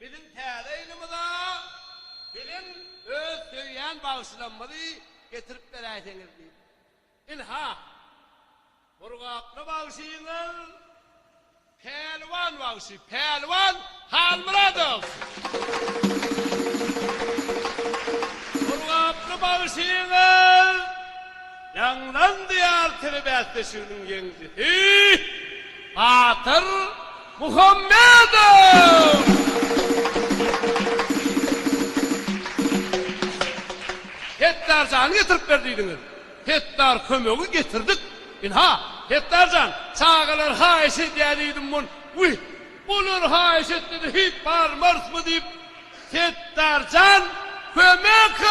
Bizim tələynimi da bilin öz söyleyen bağışlanmadı getirip verəyseniz deyip. İlha Burgaplı bağışıyınız Pelvan bağışı Pelvan Halmuradov Burgaplı bağışıyınız Yandan diyar terbiyatlaşının yengisi Batır Muhammedov Hettarcan'ı getirip verdiydiniz. Hettar kömöğü getirdik. İnha, Hettarcan, çağılar hayiş ediyordum bunu. Uy, bulur hayiş etti hiç varmaz mı deyip. Hettarcan, kömök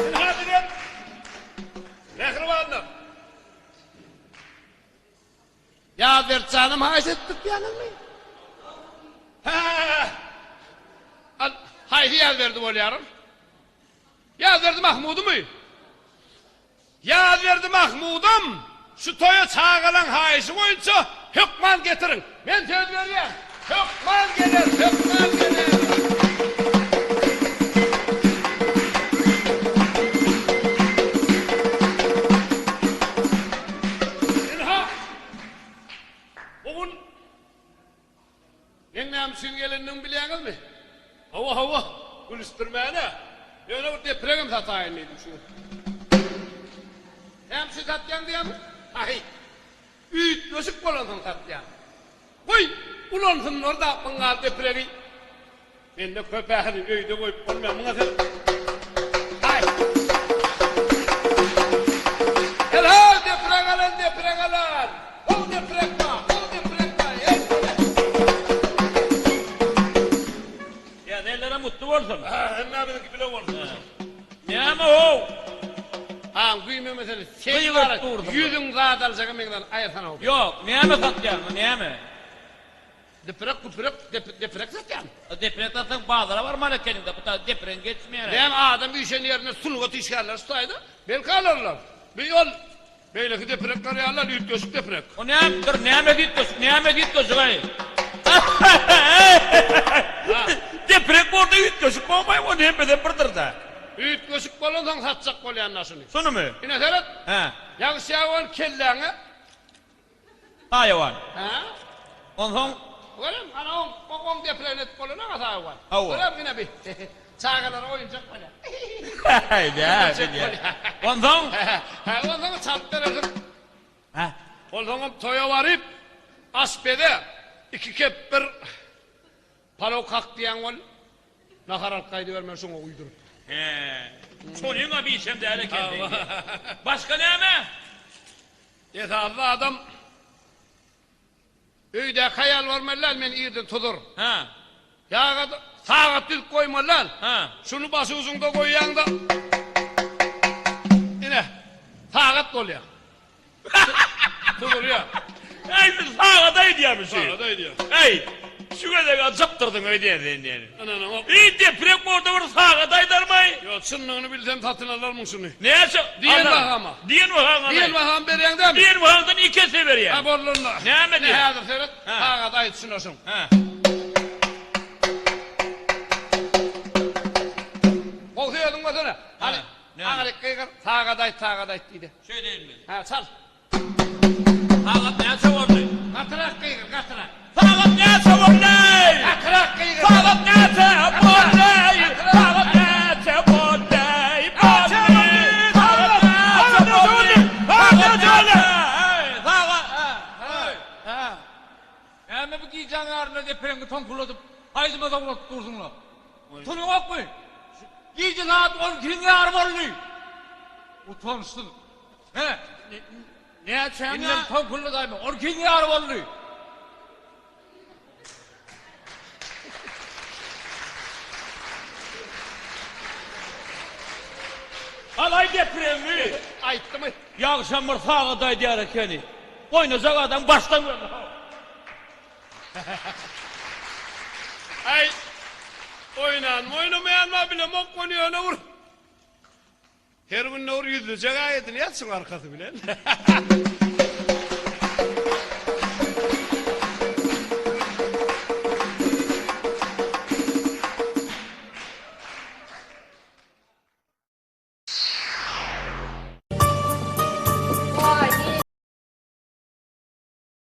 İnha dedim. Mehribanım. Ya ver canım hayiş ettik yanılmayın. Haydi yaz verdim olayarım. Yaz verdi Mahmud'u mu? Yaz verdi Mahmud'um. Şu toya çağılan hayışı boyunca hükman getirin. Ben söz veriyorum. Hükman gelir, hükman gelir. İnha. Bugün Yennem sürgelenini biliyorsunuz mu? Hava, gülüstürmeyene. Öyle bir deprem satayım dedim şunu. Hem siz satyan diye mi? Hayır. Üyüt lösük bolansın satyan. Koy, ulansın orada bana depremi. Ben de köpeğini öyde koyup olmayan bana sen. Hayır. Helal deprem alan. O deprem var. Mutlu olsun. Ne bileyim bile olsun. Ne ama o? Kıyımı mesela Kıyı var. vurturdum. Yüzün zaten alacak mıklar ayasana o. Yok, ne ama satacağım, ne ama? Deprek satyan. Deprem atsan bağlara var malekeninde, bu da deprem geçmeyene. Ben adam bir işin yerine suluğu tişkerler tutaydı. Belki alırlar. Bir yol. Böyleki deprekleri alırlar, yurt gözük deprek. O ne ama, dur, ne ama git gayı. Deprem orada yut gözük olmayı, o ne ama depredir da. Yurt gözük bolondan satacak bolayan nasını. Sonu mu? Yine seyret. He. Yansı yavan kelleni. Hayvan. Ha? Ondan Oğlum, ana on deprem et bolana kadar yavan. Hava. Oğlum yine bir. Çağılar oyuncak bolan. haydi ya. Ondan? Ondan çarptırırım. Ha. Ondan toya varıp aspede iki kep bir palo kalk diyen ol. Nakarat kaydı vermen şuna uydurup. Sonuna bir işem değerli kendin. Başka ne ama? Yeterli adam. Öyde kayal varmalar men iyiden tutur. Ha. Ya sağa düz koymalar. Ha. Şunu başı uzunda koyuyan da. Yine sağa doluyor. Tutur ya. Ey bir sağadaydı ya bir şey. Sağdaydı ya. Ey. Şu kadar zıptırdın öyle yani. Anam. İyi deprem orada var sağadaydılar mı? Ya çınlığını bilsem tatın alır mı şunu? Ne yaşa? Diyen bakama. Diyen bakama. Diyen bakama beriyen değil mi? Diyen bakamdan iki sever ya. Ha borlunla. Ne mi diyor? Ne hazır seyret? Ha. Sağa da içsin olsun. Ha. Korkuyordun mu sana? Hani ne ağrık kıykır sağa da it dedi. Şey değil mi? Ha çal. Sağat ne yaşa orada? Katırak kıykır katırak. Sağat ne yaşa orada? Katırak kıykır. Sağat ne yaşa orada? Sağat ne yaşa orada? Ama bu giyeceğin ağrına depremi tam fırlatıp hayzıma da fırlatıp dursunlar. Tonu yok mu? Giyeceğin ağrına 12'nin ağrı var mı? Utanıştın. He? Ne yapacağım ya? Tam fırlatayım. 12'nin ağrı var mı? Alay depremi. Ayıttı mı? Yağışamır sağadaydı harekeni. Oynayacak adam baştan verdi. Ay. Oynamayan mı bile mok konuyor ne vur. Her gün ne vur yüzlüce gayetini yatsın arkası bile.